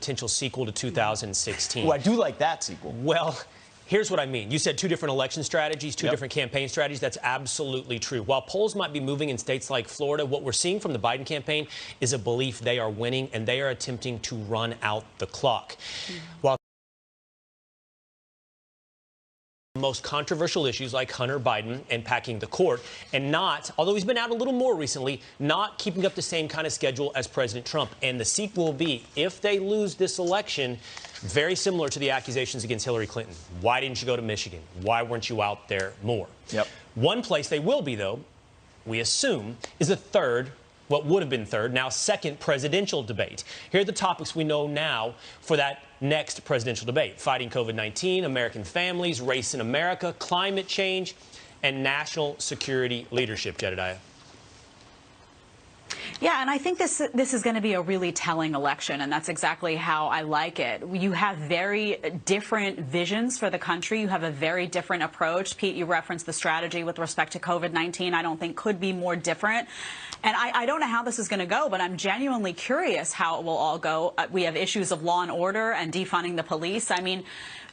potential sequel to 2016. Well, I do like that sequel. Well, here's what I mean. You said two different election strategies, two different campaign strategies. That's absolutely true. While polls might be moving in states like Florida, what we're seeing from the Biden campaign is a belief they are winning, and they are attempting to run out the clock. While most controversial issues like Hunter Biden and packing the court, and not, although he's been out a little more recently, not keeping up the same kind of schedule as President Trump. And the sequel will be, if they lose this election, very similar to the accusations against Hillary Clinton. Why didn't you go to Michigan? Why weren't you out there more? One place they will be, though, we assume, is a third, what would have been third, now second presidential debate. Here are the topics we know now for that next presidential debate: fighting COVID-19, American families, race in America, climate change, and national security leadership. Jedediah. Yeah, and I think this is going to be a really telling election, and that's exactly how I like it. You have very different visions for the country. You have a very different approach. Pete, you referenced the strategy with respect to COVID-19. I don't think could be more different. And I don't know how this is going to go, but I'm genuinely curious how it will all go. We have issues of law and order and defunding the police. I mean,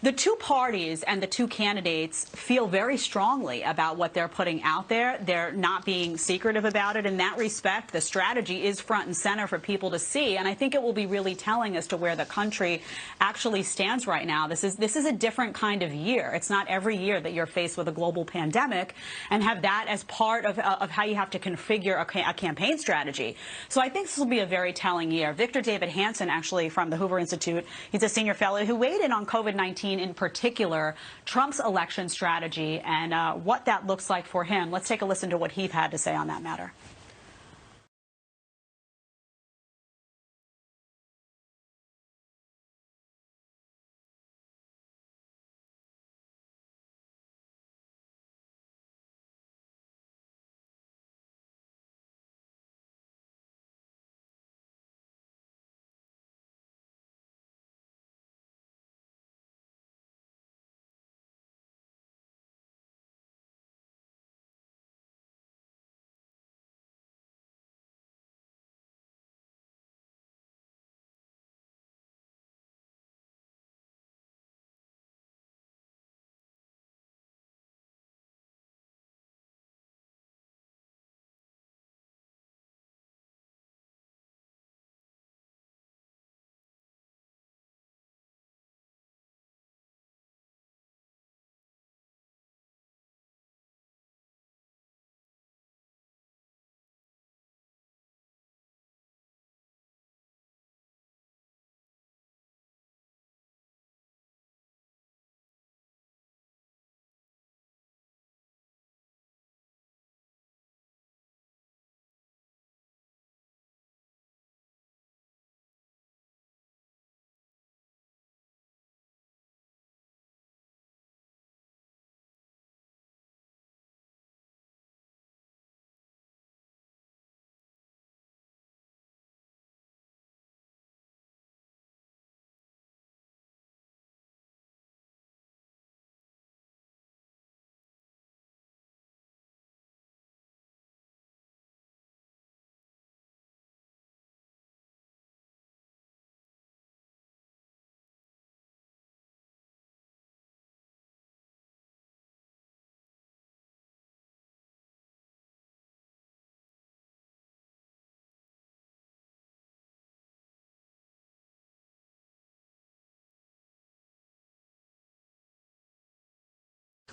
the two parties and the two candidates feel very strongly about what they're putting out there. They're not being secretive about it. In that respect, the strategy is front and center for people to see. And I think it will be really telling as to where the country actually stands right now. This is a different kind of year. It's not every year that you're faced with a global pandemic and have that as part of how you have to configure a campaign strategy. So I think this will be a very telling year. Victor David Hanson, actually from the Hoover Institute, he's a senior fellow who weighed in on COVID-19, in particular Trump's election strategy and what that looks like for him. Let's take a listen to what he had to say on that matter.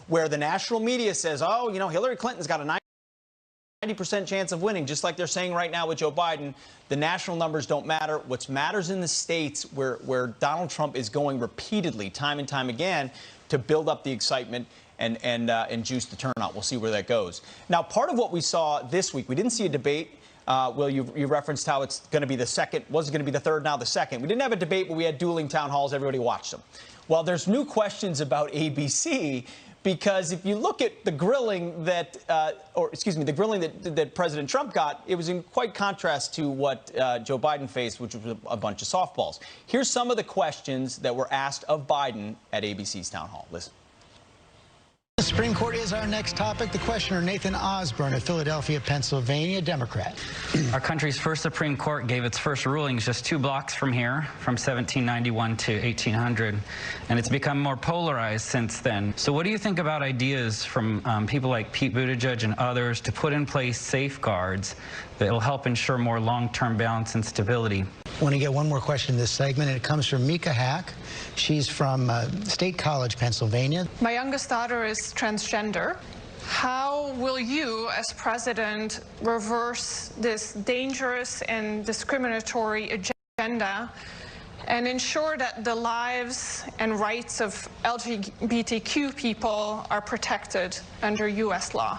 Where the national media says, oh, you know, Hillary Clinton's got a 90% chance of winning, just like they're saying right now with Joe Biden. The national numbers don't matter. What matters in the states where Donald Trump is going repeatedly, time and time again, to build up the excitement and juice the turnout. We'll see where that goes. Now, part of what we saw this week, we didn't see a debate. Will, you referenced how it's going to be the second, was it going to be the third, now the second. We didn't have a debate, but we had dueling town halls. Everybody watched them. Well, there's new questions about ABC. Because if you look at the grilling that, the grilling that President Trump got, it was in quite contrast to what Joe Biden faced, which was a bunch of softballs. Here's some of the questions that were asked of Biden at ABC's town hall. Listen. The Supreme Court is our next topic. The questioner, Nathan Osborne of Philadelphia, Pennsylvania, Democrat. Our country's first Supreme Court gave its first rulings just 2 blocks from here, from 1791 to 1800, and it's become more polarized since then. So what do you think about ideas from people like Pete Buttigieg and others to put in place safeguards that will help ensure more long-term balance and stability? I want to get one more question in this segment, and it comes from Mika Hack. She's from State College, Pennsylvania. My youngest daughter is transgender. How will you, as president, reverse this dangerous and discriminatory agenda and ensure that the lives and rights of LGBTQ people are protected under U.S. law?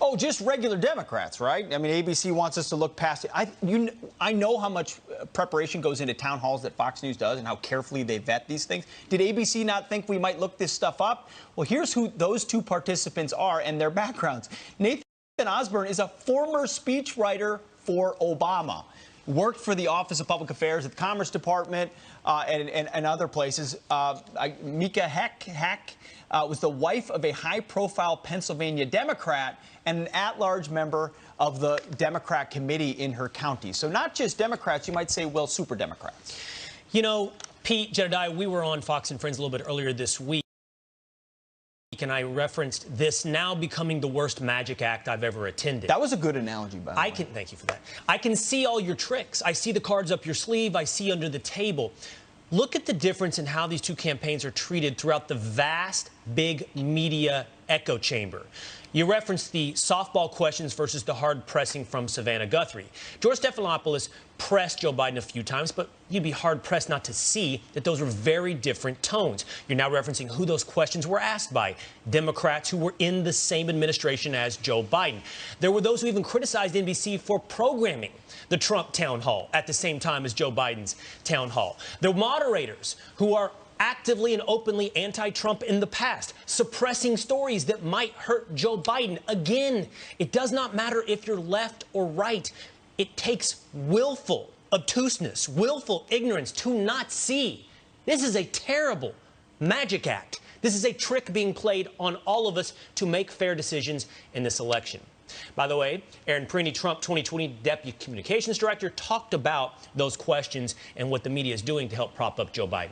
Oh, just regular Democrats, right? I mean, ABC wants us to look past it. I know how much preparation goes into town halls that Fox News does and how carefully they vet these things. Did ABC not think we might look this stuff up? Well, here's who those 2 participants are and their backgrounds. Nathan Osborne is a former speechwriter for Obama. Worked for the Office of Public Affairs at the Commerce Department and other places. Mika Hack was the wife of a high-profile Pennsylvania Democrat and an at-large member of the Democrat committee in her county. So not just Democrats, you might say, well, super Democrats. You know, Pete, Jedediah, we were on Fox and Friends a little bit earlier this week, and I referenced this now becoming the worst magic act I've ever attended. That was a good analogy, by the way. Thank you for that. I can see all your tricks. I see the cards up your sleeve. I see under the table. Look at the difference in how these 2 campaigns are treated throughout the vast, big media echo chamber. You referenced the softball questions versus the hard pressing from Savannah Guthrie. George Stephanopoulos pressed Joe Biden a few times, but you'd be hard-pressed not to see that those were very different tones. You're now referencing who those questions were asked by, Democrats who were in the same administration as Joe Biden. There were those who even criticized NBC for programming the Trump town hall at the same time as Joe Biden's town hall. The moderators who are actively and openly anti-Trump in the past, suppressing stories that might hurt Joe Biden. Again, it does not matter if you're left or right. It takes willful obtuseness, willful ignorance to not see. This is a terrible magic act. This is a trick being played on all of us to make fair decisions in this election. By the way, Aaron Perini, Trump 2020 Deputy Communications Director, talked about those questions and what the media is doing to help prop up Joe Biden.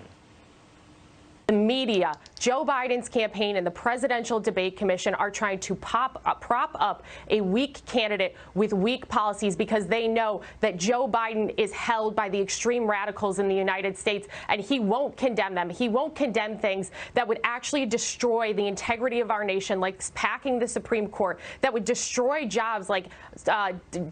The media, Joe Biden's campaign, and the Presidential Debate Commission are trying to prop up a weak candidate with weak policies because they know that Joe Biden is held by the extreme radicals in the United States, and he won't condemn them. He won't condemn things that would actually destroy the integrity of our nation, like packing the Supreme Court, that would destroy jobs like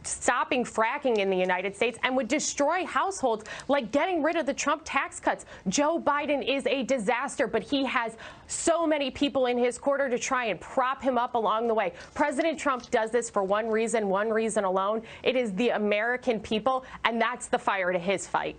stopping fracking in the United States, and would destroy households like getting rid of the Trump tax cuts. Joe Biden is a disaster, but he has so many people in his corner to try and prop him up along the way. President Trump does this for one reason alone. It is the American people, and that's the fire to his fight.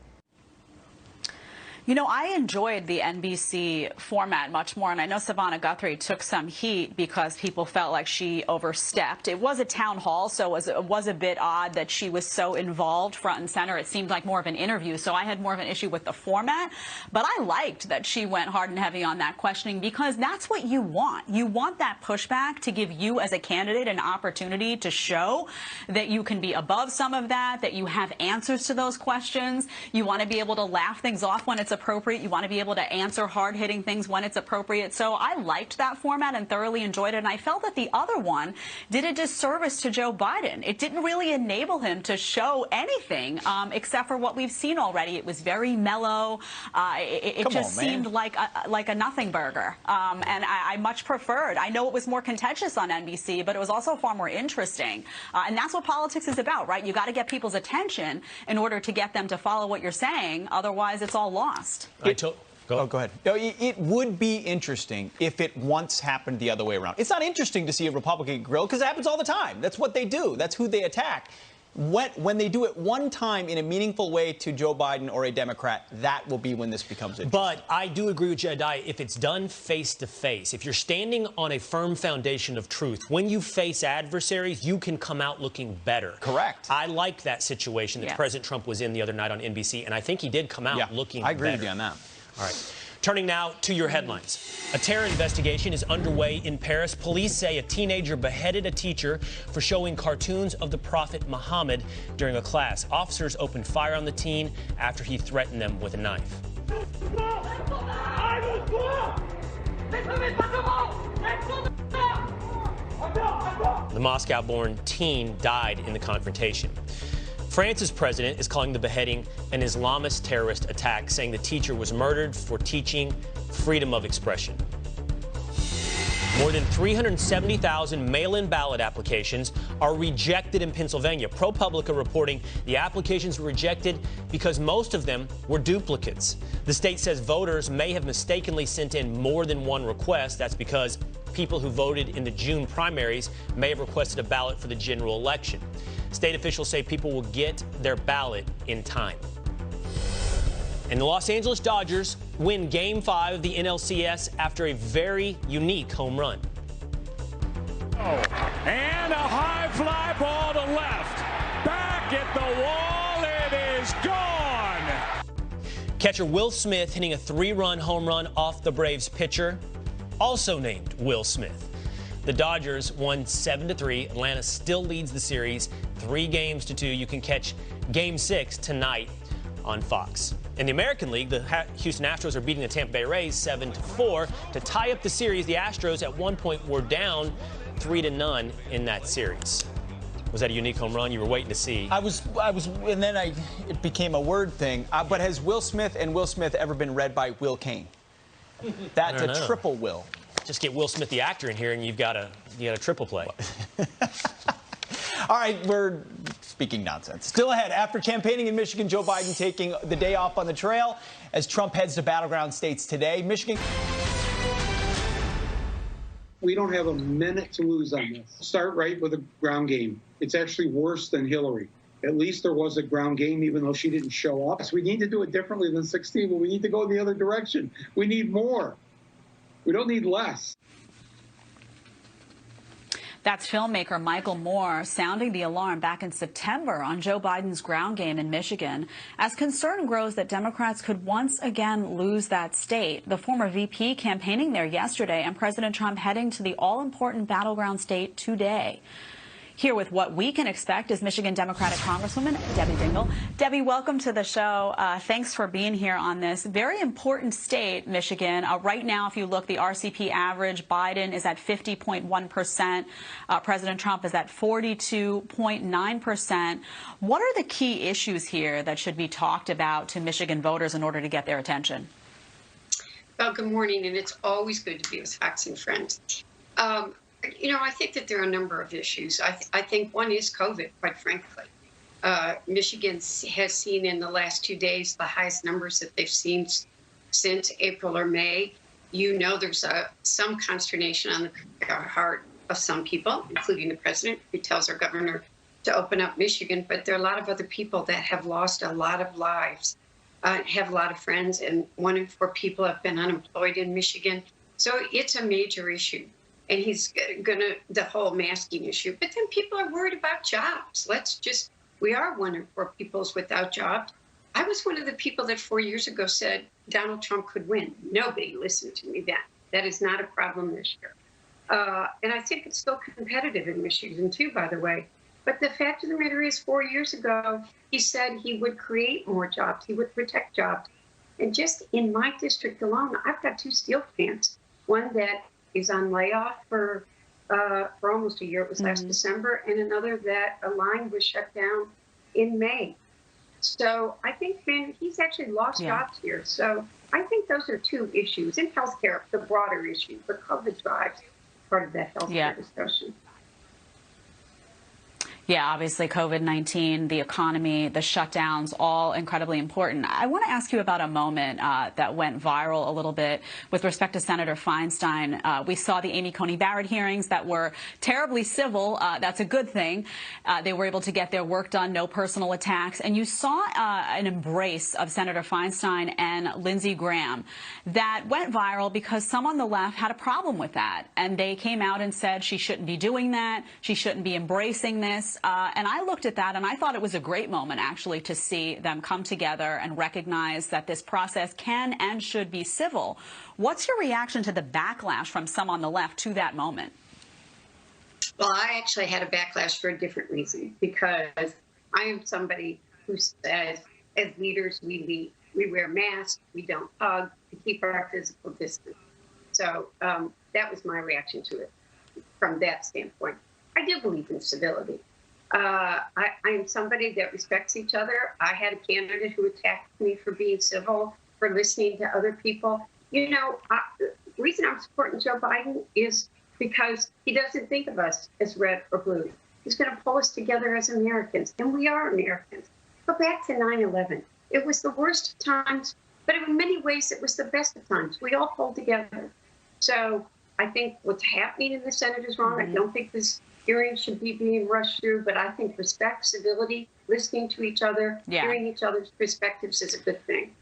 You know, I enjoyed the NBC format much more, and I know Savannah Guthrie took some heat because people felt like she overstepped. It was a town hall, so it was a bit odd that she was so involved front and center. It seemed like more of an interview, so I had more of an issue with the format. But I liked that she went hard and heavy on that questioning because that's what you want. You want that pushback to give you as a candidate an opportunity to show that you can be above some of that you have answers to those questions. You want to be able to laugh things off when it's appropriate. You want to be able to answer hard-hitting things when it's appropriate. So I liked that format and thoroughly enjoyed it. And I felt that the other one did a disservice to Joe Biden. It didn't really enable him to show anything except for what we've seen already. It was very mellow. It just seemed like a nothing burger. And I much preferred. I know it was more contentious on NBC, but it was also far more interesting. And that's what politics is about, right? You got to get people's attention in order to get them to follow what you're saying. Otherwise, it's all lost. Go ahead. No, it would be interesting if it once happened the other way around. It's not interesting to see a Republican grilled because it happens all the time. That's what they do. That's who they attack. When they do it one time in a meaningful way to Joe Biden or a Democrat, that will be when this becomes interesting. But I do agree with Jedediah. If it's done face-to-face, if you're standing on a firm foundation of truth, when you face adversaries, you can come out looking better. Correct. I like that situation that President Trump was in the other night on NBC, and I think he did come out looking better. I agree with you on that. All right. Turning now to your headlines. A terror investigation is underway in Paris. Police say a teenager beheaded a teacher for showing cartoons of the Prophet Muhammad during a class. Officers opened fire on the teen after he threatened them with a knife. The Moscow-born teen died in the confrontation. France's president is calling the beheading an Islamist terrorist attack, saying the teacher was murdered for teaching freedom of expression. More than 370,000 mail-in ballot applications are rejected in Pennsylvania. ProPublica reporting the applications were rejected because most of them were duplicates. The state says voters may have mistakenly sent in more than one request. That's because people who voted in the June primaries may have requested a ballot for the general election. State officials say people will get their ballot in time. And the Los Angeles Dodgers win Game 5 of the NLCS after a very unique home run. And a high fly ball to left. Back at the wall, it is gone. Catcher Will Smith hitting a 3-run home run off the Braves pitcher, also named Will Smith. The Dodgers won 7-3. Atlanta still leads the series 3-2. You can catch Game 6 tonight on Fox. In the American League, the Houston Astros are beating the Tampa Bay Rays 7-4 to tie up the series. The Astros at one point were down 3-0 in that series. Was that a unique home run you were waiting to see? I was, and then it became a word thing. But has Will Smith ever been read by Will Cain? That's a triple Will. Just get Will Smith, the actor, in here, and you got a triple play. All right, we're speaking nonsense. Still ahead, after campaigning in Michigan, Joe Biden taking the day off on the trail as Trump heads to battleground states today. Michigan. We don't have a minute to lose on this. Start right with a ground game. It's actually worse than Hillary. At least there was a ground game, even though she didn't show up. So we need to do it differently than 16, but we need to go in the other direction. We need more. We don't need less. That's filmmaker Michael Moore sounding the alarm back in September on Joe Biden's ground game in Michigan as concern grows that Democrats could once again lose that state. The former VP campaigning there yesterday and President Trump heading to the all-important battleground state today. Here with what we can expect is Michigan Democratic Congresswoman Debbie Dingell. Debbie, welcome to the show. Thanks for being here on this very important state, Michigan. Right now, if you look, the RCP average, Biden is at 50.1%. President Trump is at 42.9%. What are the key issues here that should be talked about to Michigan voters in order to get their attention? Well, good morning, and it's always good to be with Fox and Friends. You know, I think that there are a number of issues. I think one is COVID, quite frankly. Michigan has seen in the last 2 days the highest numbers that they've seen since April or May. You know, there's some consternation on the heart of some people, including the president, who tells our governor to open up Michigan. But there are a lot of other people that have lost a lot of lives, have a lot of friends, and 1 in 4 people have been unemployed in Michigan. So it's a major issue. And he's the whole masking issue. But then people are worried about jobs. We are 1 in 4 people's without jobs. I was one of the people that 4 years ago said Donald Trump could win. Nobody listened to me then. That is not a problem this year. And I think it's still competitive in Michigan, too, by the way. But the fact of the matter is, 4 years ago, he said he would create more jobs. He would protect jobs. And just in my district alone, I've got 2 steel plants. One that is on layoff for almost a year. It was last December, and another that a line was shut down in May. So I think, man, he's actually lost jobs here. So I think those are 2 issues. In healthcare, the broader issue, but COVID drives part of that healthcare discussion. Yeah, obviously COVID-19, the economy, the shutdowns, all incredibly important. I want to ask you about a moment that went viral a little bit with respect to Senator Feinstein. We saw the Amy Coney Barrett hearings that were terribly civil. That's a good thing. They were able to get their work done, no personal attacks. And you saw an embrace of Senator Feinstein and Lindsey Graham that went viral because some on the left had a problem with that. And they came out and said she shouldn't be doing that. She shouldn't be embracing this. And I looked at that and I thought it was a great moment, actually, to see them come together and recognize that this process can and should be civil. What's your reaction to the backlash from some on the left to that moment? Well, I actually had a backlash for a different reason, because I am somebody who says, as leaders, we lead. We wear masks, we don't hug, we keep our physical distance. So that was my reaction to it from that standpoint. I do believe in civility. I am somebody that respects each other. I had a candidate who attacked me for being civil, for listening to other people. You know, the reason I'm supporting Joe Biden is because he doesn't think of us as red or blue. He's going to pull us together as Americans, and we are Americans. Go back to 9/11. It was the worst of times, but in many ways it was the best of times. We all pulled together. So I think what's happening in the Senate is wrong. I don't think this hearing should be being rushed through, but I think respect, civility, listening to each other, hearing each other's perspectives is a good thing.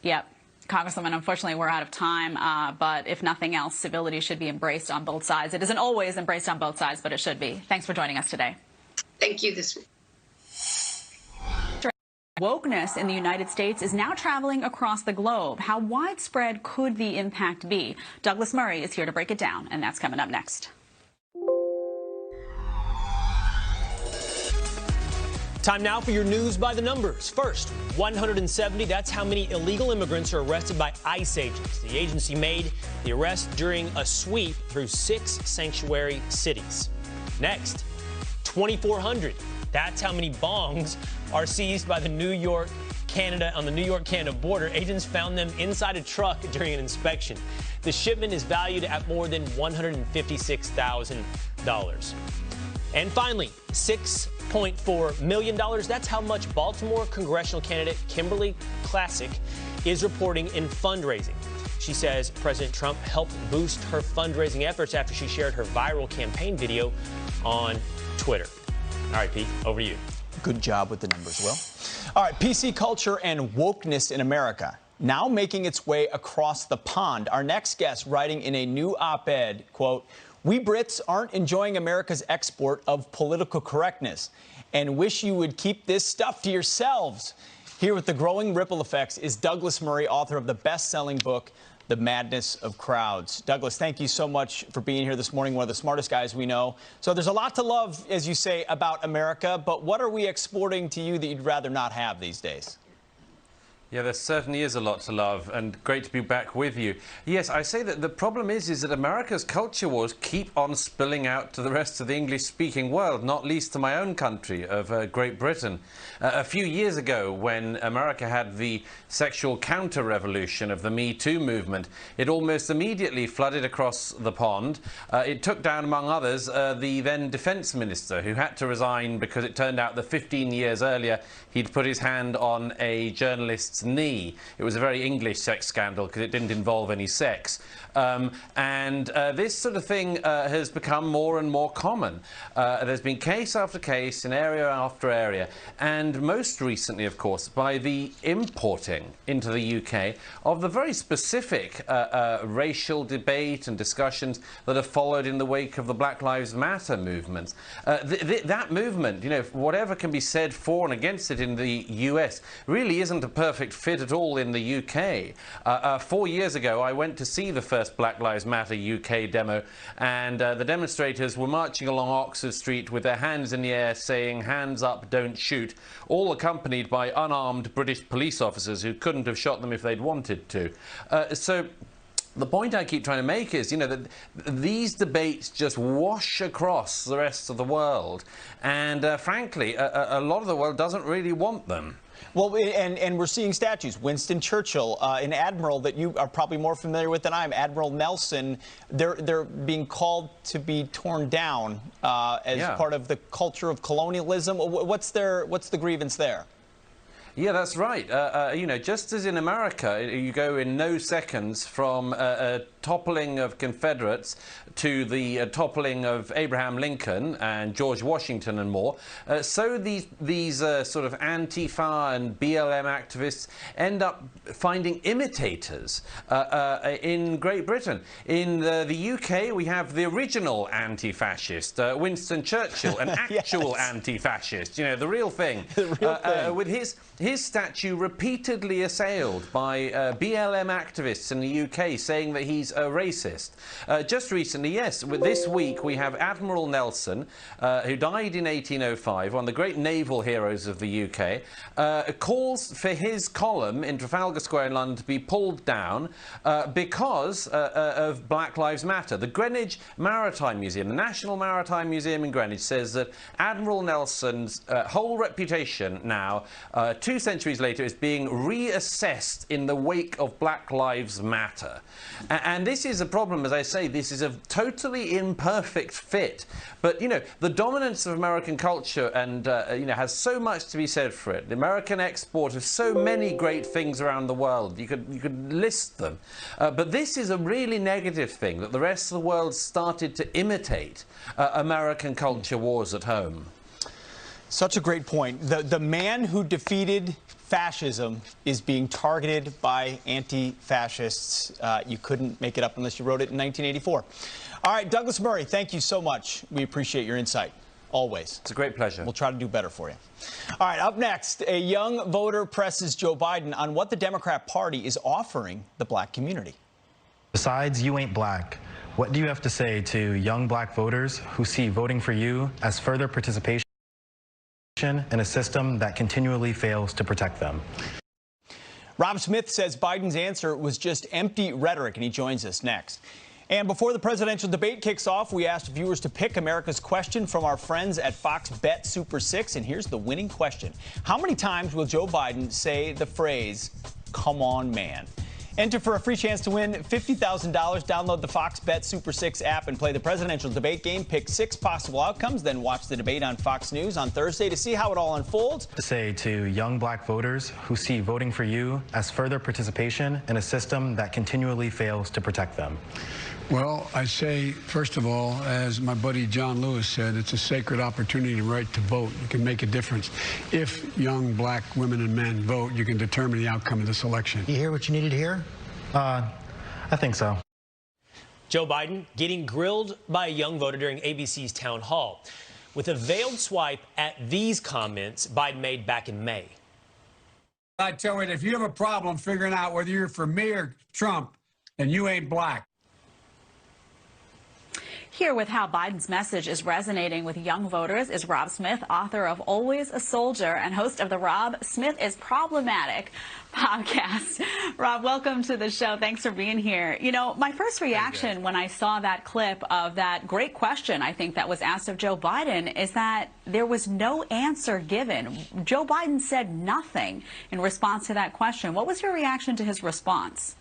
Yep. Congresswoman, unfortunately, we're out of time, but if nothing else, civility should be embraced on both sides. It isn't always embraced on both sides, but it should be. Thanks for joining us today. Thank you this week. Wokeness in the United States is now traveling across the globe. How widespread could the impact be? Douglas Murray is here to break it down, and that's coming up next. Time now for your news by the numbers. First, 170, that's how many illegal immigrants are arrested by ICE agents. The agency made the arrest during a sweep through 6 sanctuary cities. Next, 2,400. That's how many bongs are seized by the on the New York-Canada border. Agents found them inside a truck during an inspection. The shipment is valued at more than $156,000. And finally, $6.4 million. That's how much Baltimore congressional candidate Kimberly Classic is reporting in fundraising. She says President Trump helped boost her fundraising efforts after she shared her viral campaign video on Twitter. All right, Pete, over to you. Good job with the numbers, Will. All right, PC culture and wokeness in America now making its way across the pond. Our next guest writing in a new op-ed, quote, "We Brits aren't enjoying America's export of political correctness and wish you would keep this stuff to yourselves." Here with the growing ripple effects is Douglas Murray, author of the best-selling book, The Madness of Crowds. Douglas, thank you so much for being here this morning, one of the smartest guys we know. So there's a lot to love, as you say, about America, but what are we exporting to you that you'd rather not have these days? Yeah, there certainly is a lot to love, and great to be back with you. Yes, I say that the problem is that America's culture wars keep on spilling out to the rest of the English-speaking world, not least to my own country of Great Britain. A few years ago, when America had the sexual counter-revolution of the Me Too movement, it almost immediately flooded across the pond. It took down, among others, the then defense minister, who had to resign because it turned out that 15 years earlier he'd put his hand on a journalist's knee. It was a very English sex scandal because it didn't involve any sex. This sort of thing has become more and more common. There's been case after case in area after area, and most recently, of course, by the importing into the UK of the very specific racial debate and discussions that have followed in the wake of the Black Lives Matter movement. That movement, you know, whatever can be said for and against it in the US, really isn't a perfect fit at all in the UK. 4 years ago, I went to see the first Black Lives Matter UK demo, and the demonstrators were marching along Oxford Street with their hands in the air saying, "Hands up, don't shoot," all accompanied by unarmed British police officers who couldn't have shot them if they'd wanted to. So the point I keep trying to make is, you know, that these debates just wash across the rest of the world, and frankly, a lot of the world doesn't really want them. Well, and we're seeing statues. Winston Churchill, an admiral that you are probably more familiar with than I am, Admiral Nelson, they're being called to be torn down as part of the culture of colonialism. What's the grievance there? Yeah, that's right. You know, just as in America, you go in no seconds from toppling of Confederates to the toppling of Abraham Lincoln and George Washington and more, so these sort of Antifa and BLM activists end up finding imitators in Great Britain. In the UK, we have the original anti-fascist, Winston Churchill, an actual anti-fascist, you know, the real thing, with his statue repeatedly assailed by BLM activists in the UK, saying that he's a racist. Just recently, yes, this week we have Admiral Nelson, who died in 1805, one of the great naval heroes of the UK, calls for his column in Trafalgar Square in London to be pulled down because of Black Lives Matter. The Greenwich Maritime Museum, the National Maritime Museum in Greenwich, says that Admiral Nelson's whole reputation now, 2 centuries later, is being reassessed in the wake of Black Lives Matter. And this is a problem, as I say, this is a totally imperfect fit. But, you know, the dominance of American culture and, you know, has so much to be said for it. The American export of so many great things around the world. You could list them. But this is a really negative thing, that the rest of the world started to imitate American culture wars at home. Such a great point. The man who defeated fascism is being targeted by anti-fascists. You couldn't make it up unless you wrote it in 1984. All right, Douglas Murray, thank you so much. We appreciate your insight. Always. It's a great pleasure. We'll try to do better for you. All right, up next, a young voter presses Joe Biden on what the Democrat Party is offering the black community. Besides, you ain't black. What do you have to say to young black voters who see voting for you as further participation in a system that continually fails to protect them? Rob Smith says Biden's answer was just empty rhetoric, and he joins us next. And before the presidential debate kicks off, we asked viewers to pick America's question from our friends at Fox Bet Super 6, and here's the winning question. How many times will Joe Biden say the phrase, "Come on, man"? Enter for a free chance to win $50,000. Download the Fox Bet Super 6 app and play the presidential debate game. Pick 6 possible outcomes, then watch the debate on Fox News on Thursday to see how it all unfolds. To say to young black voters who see voting for you as further participation in a system that continually fails to protect them. Well, I say, first of all, as my buddy John Lewis said, it's a sacred opportunity and right to vote. You can make a difference. If young black women and men vote, you can determine the outcome of this election. You hear what you needed to hear? I think so. Joe Biden getting grilled by a young voter during ABC's town hall with a veiled swipe at these comments Biden made back in May. I tell you, if you have a problem figuring out whether you're for me or Trump, then you ain't black. Here with how Biden's message is resonating with young voters is Rob Smith, author of Always a Soldier and host of the Rob Smith is Problematic podcast. Rob, welcome to the show. Thanks for being here. You know, my first reaction when I saw that clip of that great question, I think, that was asked of Joe Biden is that there was no answer given. Joe Biden said nothing in response to that question. What was your reaction to his response?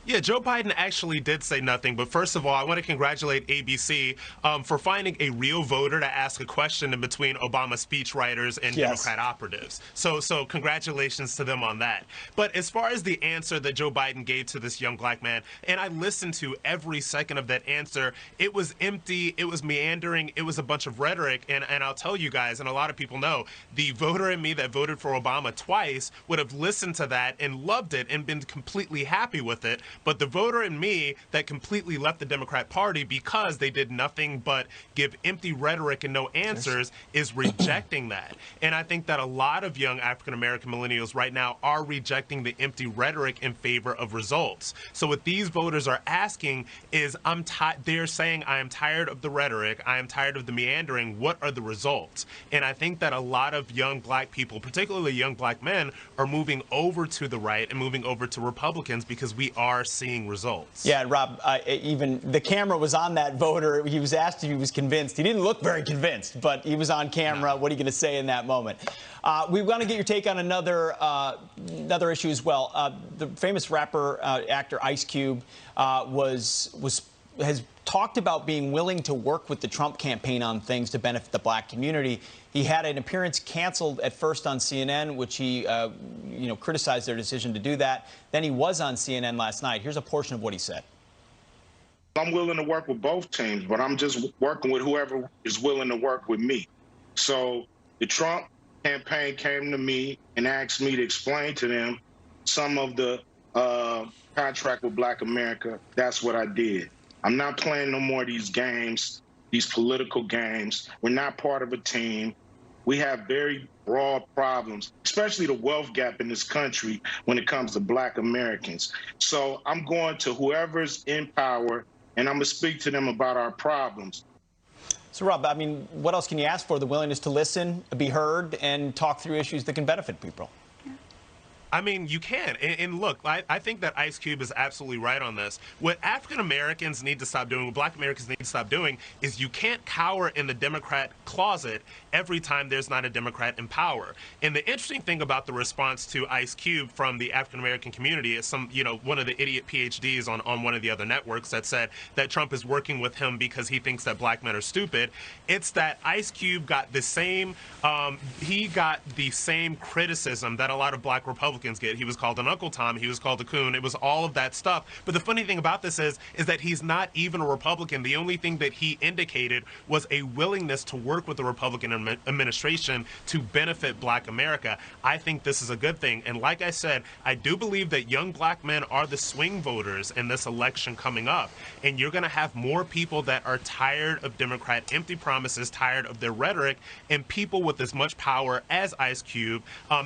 Yeah, Joe Biden actually did say nothing. But first of all, I want to congratulate ABC for finding a real voter to ask a question in between Obama speechwriters and Democrat operatives. So congratulations to them on that. But as far as the answer that Joe Biden gave to this young black man, and I listened to every second of that answer, it was empty, it was meandering, it was a bunch of rhetoric. And I'll tell you guys, and a lot of people know, the voter in me that voted for Obama twice would have listened to that and loved it and been completely happy with it. But the voter in me that completely left the Democrat Party because they did nothing but give empty rhetoric and no answers is rejecting that. And I think that a lot of young African-American millennials right now are rejecting the empty rhetoric in favor of results. So what these voters are asking is, they're saying, I am tired of the rhetoric, I am tired of the meandering, what are the results? And I think that a lot of young black people, particularly young black men, are moving over to the right and moving over to Republicans because we are seeing results. Yeah, Rob, even the camera was on that voter. He was asked if he was convinced. He didn't look very convinced, but he was on camera. No. What are you going to say in that moment? We want to get your take on another issue as well. The famous rapper, actor Ice Cube has talked about being willing to work with the Trump campaign on things to benefit the black community. He had an appearance canceled at first on CNN, which he criticized their decision to do that. Then he was on CNN last night. Here's a portion of what he said. I'm willing to work with both teams, but I'm just working with whoever is willing to work with me. So the Trump campaign came to me and asked me to explain to them some of the contract with Black America. That's what I did. I'm not playing no more of these games, these political games. We're not part of a team. We have very broad problems, especially the wealth gap in this country when it comes to Black Americans. So I'm going to whoever's in power, and I'm going to speak to them about our problems. So, Rob, I mean, what else can you ask for? The willingness to listen, be heard, and talk through issues that can benefit people. I mean, you can. And look, I think that Ice Cube is absolutely right on this. What African Americans need to stop doing, what Black Americans need to stop doing, is you can't cower in the Democrat closet every time there's not a Democrat in power. And the interesting thing about the response to Ice Cube from the African American community is one of the idiot PhDs on one of the other networks that said that Trump is working with him because he thinks that Black men are stupid. It's that Ice Cube got the same, criticism that a lot of Black Republicans get. He was called an Uncle Tom. He was called a coon. It was all of that stuff. But the funny thing about this is that he's not even a Republican. The only thing that he indicated was a willingness to work with the Republican administration to benefit Black America. I think this is a good thing. And like I said, I do believe that young Black men are the swing voters in this election coming up. And you're going to have more people that are tired of Democrat empty promises, tired of their rhetoric, and people with as much power as Ice Cube,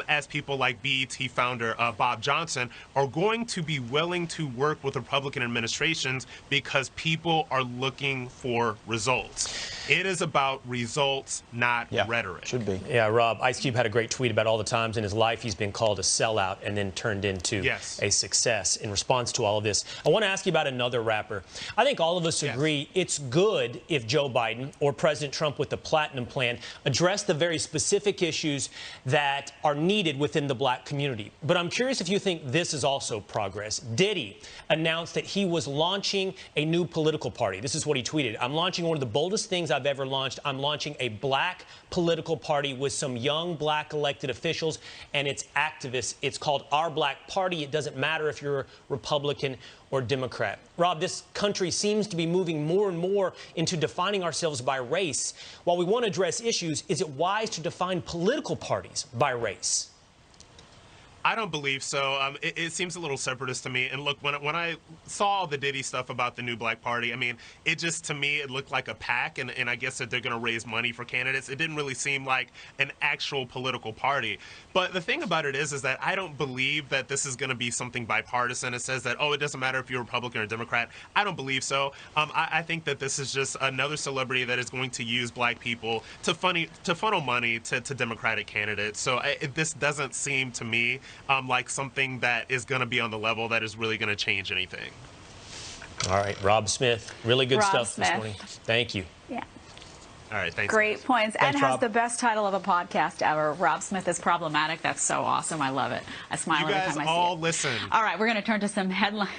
as people like BET founder Bob Johnson, are going to be willing to work with Republican administrations because people are looking for results. It is about results, not rhetoric. Should be. Yeah, Rob, Ice Cube had a great tweet about all the times in his life he's been called a sellout and then turned into a success in response to all of this. I want to ask you about another rapper. I think all of us agree it's good if Joe Biden or President Trump with the Platinum Plan address the very specific issues that are needed within the Black community. But I'm curious if you think this is also progress. Diddy announced that he was launching a new political party. This is what he tweeted. I'm launching one of the boldest things I've ever launched. I'm launching a Black political party with some young Black elected officials and its activists. It's called Our Black Party. It doesn't matter if you're a Republican or Democrat. Rob, this country seems to be moving more and more into defining ourselves by race. While we want to address issues, is it wise to define political parties by race? I don't believe so. It seems a little separatist to me. And look, when I saw the Diddy stuff about the new Black Party, I mean, it just, to me, it looked like a PAC, and I guess that they're going to raise money for candidates. It didn't really seem like an actual political party. But the thing about it is that I don't believe that this is going to be something bipartisan. It says that, oh, it doesn't matter if you're Republican or Democrat. I don't believe so. I think that this is just another celebrity that is going to use Black people to funnel money to Democratic candidates. So this doesn't seem to me like something that is going to be on the level that is really going to change anything. All right, Rob Smith, really good stuff this morning. Thank you. Yeah. All right, thanks. Great points. Thanks, and has Rob. the best title of a podcast ever. Rob Smith is Problematic. That's so awesome. I love it. I smile every time I see it. You guys all listen. All right, we're going to turn to some headlines.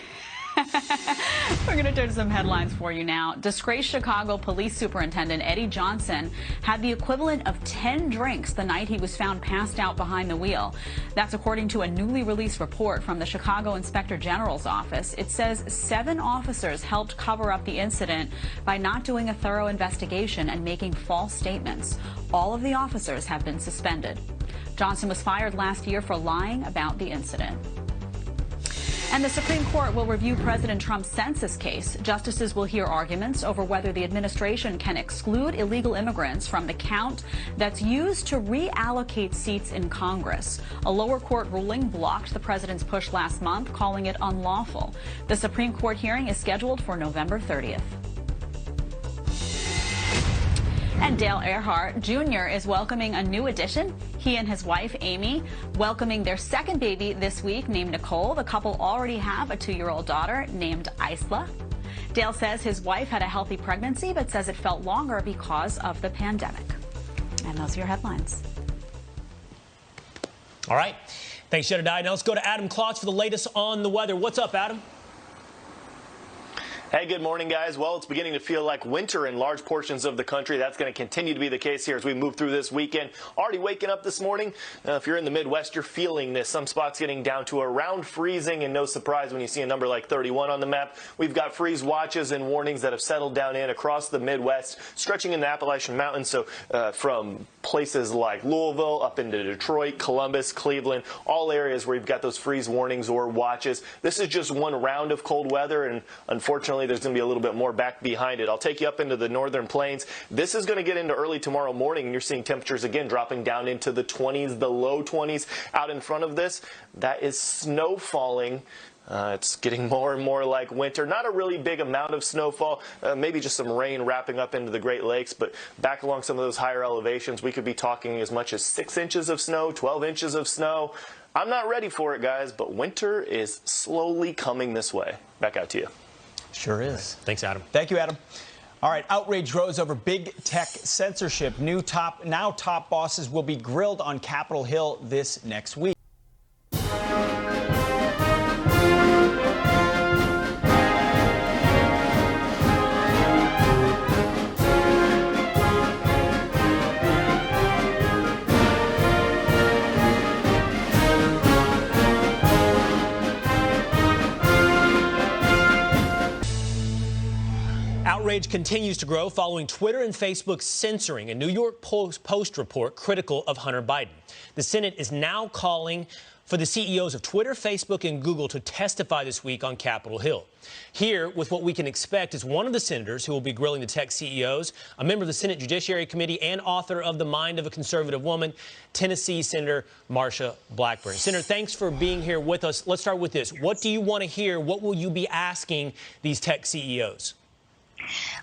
We're going to turn to some headlines for you now. Disgraced Chicago Police Superintendent Eddie Johnson had the equivalent of 10 drinks the night he was found passed out behind the wheel. That's according to a newly released report from the Chicago Inspector General's office. It says 7 officers helped cover up the incident by not doing a thorough investigation and making false statements. All of the officers have been suspended. Johnson was fired last year for lying about the incident. And the Supreme Court will review President Trump's census case. Justices will hear arguments over whether the administration can exclude illegal immigrants from the count that's used to reallocate seats in Congress. A lower court ruling blocked the president's push last month, calling it unlawful. The Supreme Court hearing is scheduled for November 30th. And Dale Earnhardt Jr. is welcoming a new addition. He and his wife, Amy, welcoming their second baby this week named Nicole. The couple already have a 2-year-old daughter named Isla. Dale says his wife had a healthy pregnancy, but says it felt longer because of the pandemic. And those are your headlines. All right. Thanks, Jedediah. Now let's go to Adam Klotz for the latest on the weather. What's up, Adam? Hey, good morning, guys. Well, it's beginning to feel like winter in large portions of the country. That's going to continue to be the case here as we move through this weekend. Already waking up this morning. If you're in the Midwest, you're feeling this. Some spots getting down to around freezing, and no surprise when you see a number like 31 on the map. We've got freeze watches and warnings that have settled down in across the Midwest, stretching in the Appalachian Mountains. So from places like Louisville up into Detroit, Columbus, Cleveland, all areas where you've got those freeze warnings or watches. This is just one round of cold weather, and unfortunately, there's going to be a little bit more back behind it. I'll take you up into the northern plains. This is going to get into early tomorrow morning, and you're seeing temperatures again dropping down into the 20s, the low 20s. Out in front of this, that is snow falling. It's getting more and more like winter. Not a really big amount of snowfall, maybe just some rain wrapping up into the Great Lakes, but back along some of those higher elevations, we could be talking as much as 6 inches of snow, 12 inches of snow. I'm not ready for it, guys, but winter is slowly coming this way. Back out to you. Sure is. Thanks, Adam. Thank you, Adam. All right, outrage rose over big tech censorship. Now top bosses will be grilled on Capitol Hill this next week. Outrage continues to grow following Twitter and Facebook censoring a New York Post report critical of Hunter Biden. The Senate is now calling for the CEOs of Twitter, Facebook, and Google to testify this week on Capitol Hill. Here, with what we can expect, is one of the senators who will be grilling the tech CEOs, a member of the Senate Judiciary Committee and author of The Mind of a Conservative Woman, Tennessee Senator Marsha Blackburn. Senator, thanks for being here with us. Let's start with this. What do you want to hear? What will you be asking these tech CEOs?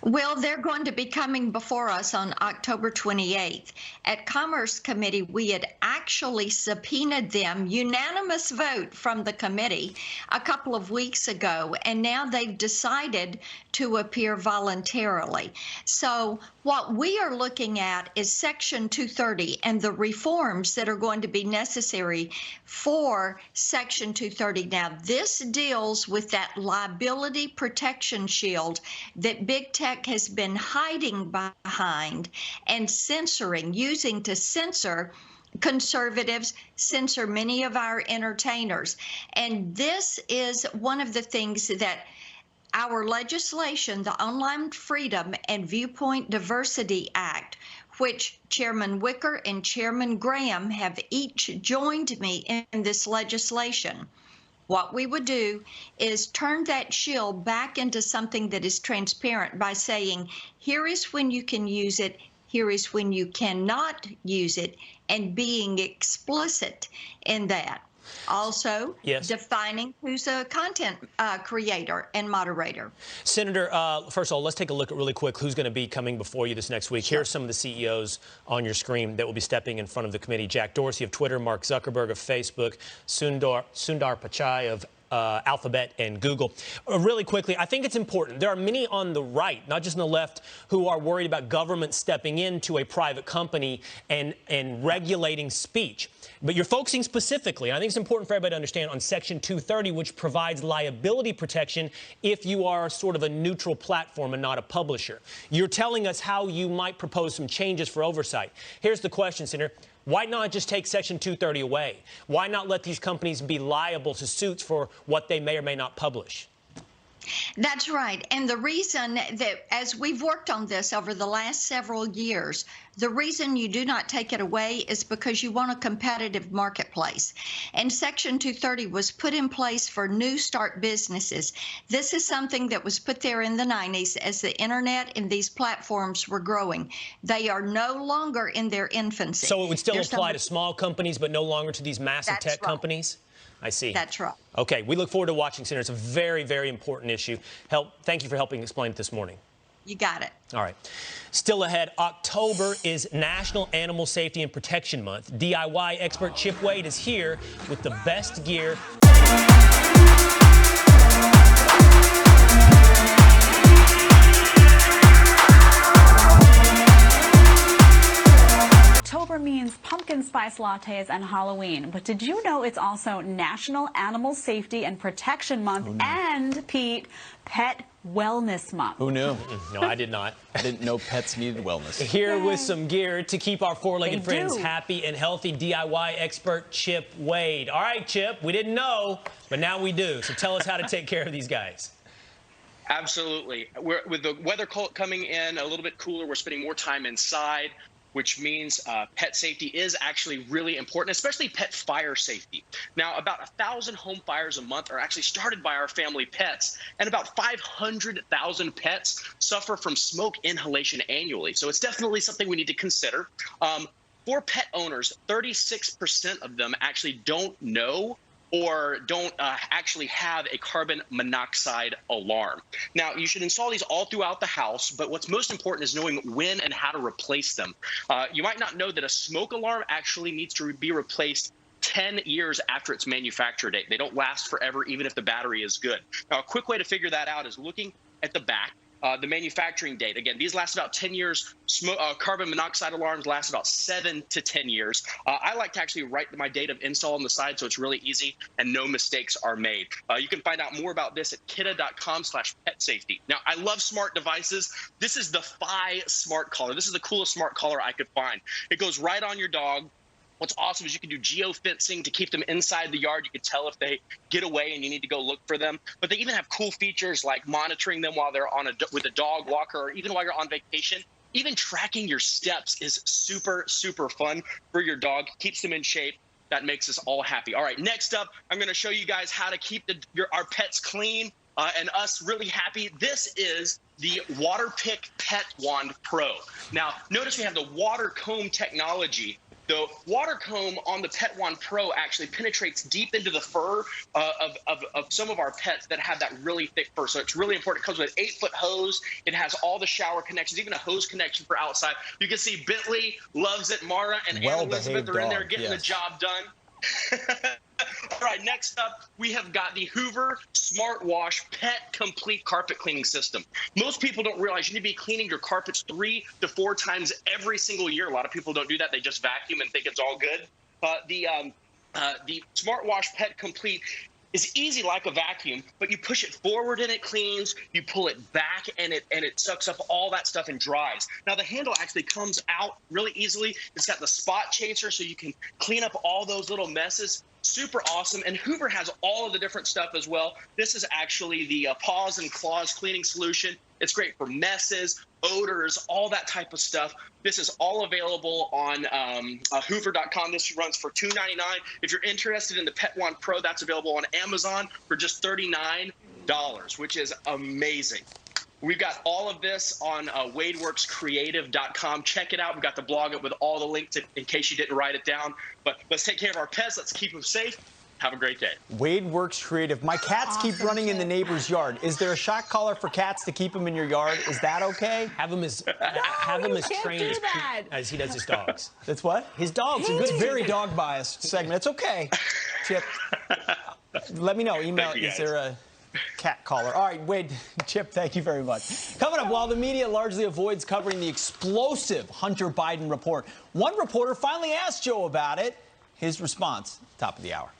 Well, they're going to be coming before us on October 28th. At Commerce Committee, we had actually subpoenaed them, unanimous vote from the committee, a couple of weeks ago, and now they've decided to appear voluntarily. So what we are looking at is Section 230 and the reforms that are going to be necessary for Section 230. Now, this deals with that liability protection shield that big tech has been hiding behind and censoring, using to censor conservatives, censor many of our entertainers. And this is one of the things that our legislation, the Online Freedom and Viewpoint Diversity Act, which Chairman Wicker and Chairman Graham have each joined me in this legislation. What we would do is turn that shield back into something that is transparent by saying, here is when you can use it, here is when you cannot use it, and being explicit in that. Also, yes, defining who's a content creator and moderator. Senator, first of all, let's take a look at really quick who's going to be coming before you this next week. Sure. Here are some of the CEOs on your screen that will be stepping in front of the committee. Jack Dorsey of Twitter, Mark Zuckerberg of Facebook, Sundar Pichai of Alphabet and Google. Really quickly, I think it's important. There are many on the right, not just on the left, who are worried about government stepping into a private company and regulating speech. But you're focusing specifically, and I think it's important for everybody to understand, on Section 230, which provides liability protection if you are sort of a neutral platform and not a publisher. You're telling us how you might propose some changes for oversight. Here's the question, Senator. Why not just take Section 230 away? Why not let these companies be liable to suits for what they may or may not publish? That's right. And the reason that, as we've worked on this over the last several years, the reason you do not take it away is because you want a competitive marketplace. And Section 230 was put in place for new start businesses. This is something that was put there in the 90s as the internet and these platforms were growing. They are no longer in their infancy. So it would still apply to small companies, but no longer to these massive tech companies? I see. That's right. Okay, we look forward to watching, Senator. It's a very, very important issue. Thank you for helping explain it this morning. You got it. All right. Still ahead, October is National Animal Safety and Protection Month. DIY expert Chip Wade is here with the best gear. October means pumpkin spice lattes and Halloween, but did you know it's also National Animal Safety and Protection Month and, Pete, Pet Wellness Month. Who knew? No, I did not. I didn't know pets needed wellness. Here with some gear to keep our four-legged They friends do. happy and healthy, DIY expert Chip Wade. All right, Chip, we didn't know, but now we do. So tell us how to take care of these guys. Absolutely. With the weather coming in a little bit cooler, we're spending more time inside, which means pet safety is actually really important, especially pet fire safety. Now, about 1,000 home fires a month are actually started by our family pets, and about 500,000 pets suffer from smoke inhalation annually. So it's definitely something we need to consider. For pet owners, 36% of them actually don't know or don't actually have a carbon monoxide alarm. Now, you should install these all throughout the house, but what's most important is knowing when and how to replace them. You might not know that a smoke alarm actually needs to be replaced 10 years after its manufacture date. They don't last forever, even if the battery is good. Now, a quick way to figure that out is looking at the back. The manufacturing date. Again, these last about 10 years. Carbon monoxide alarms last about 7 to 10 years. I like to actually write my date of install on the side so it's really easy and no mistakes are made. You can find out more about this at kidde.com/petsafety. Now, I love smart devices. This is the Fi Smart Collar. This is the coolest smart collar I could find. It goes right on your dog. What's awesome is you can do geofencing to keep them inside the yard. You can tell if they get away and you need to go look for them. But they even have cool features like monitoring them while they're with a dog walker, or even while you're on vacation. Even tracking your steps is super, super fun for your dog. Keeps them in shape. That makes us all happy. All right, next up, I'm going to show you guys how to keep our pets clean and us really happy. This is the Waterpik Pet Wand Pro. Now, notice we have the water comb technology. The water comb on the Pet Wand Pro actually penetrates deep into the fur of some of our pets that have that really thick fur. So it's really important. It comes with an 8-foot hose. It has all the shower connections, even a hose connection for outside. You can see Bentley loves it. Mara and Anne Elizabeth are in there getting the job done. All right, next up, we have got the Hoover Smart Wash Pet Complete Carpet Cleaning System. Most people don't realize you need to be cleaning your carpets 3 to 4 times every single year. A lot of people don't do that. They just vacuum and think it's all good. The Smart Wash Pet Complete is easy like a vacuum, but you push it forward and it cleans, you pull it back and it sucks up all that stuff and dries. Now the handle actually comes out really easily. It's got the spot chaser so you can clean up all those little messes. Super awesome. And Hoover has all of the different stuff as well. This is actually the Paws and Claws cleaning solution. It's great for messes, odors, all that type of stuff. This is all available on hoover.com. This runs for $2.99. If you're interested in the Pet Wand Pro, that's available on Amazon for just $39, which is amazing. We've got all of this on wadeworkscreative.com. Check it out. We've got the blog up with all the links in case you didn't write it down. But let's take care of our pets. Let's keep them safe. Have a great day. Wade Works Creative. My cats keep running in the neighbor's yard. Is there a shock collar for cats to keep them in your yard? Is that okay? Have him as trained as he does his dogs. That's what? His dogs are good. It's a very dog biased segment. It's okay, Chip. Let me know. Email. Is there a cat collar? All right, Wade, Chip, thank you very much. Coming up, while the media largely avoids covering the explosive Hunter Biden report, one reporter finally asked Joe about it. His response, top of the hour.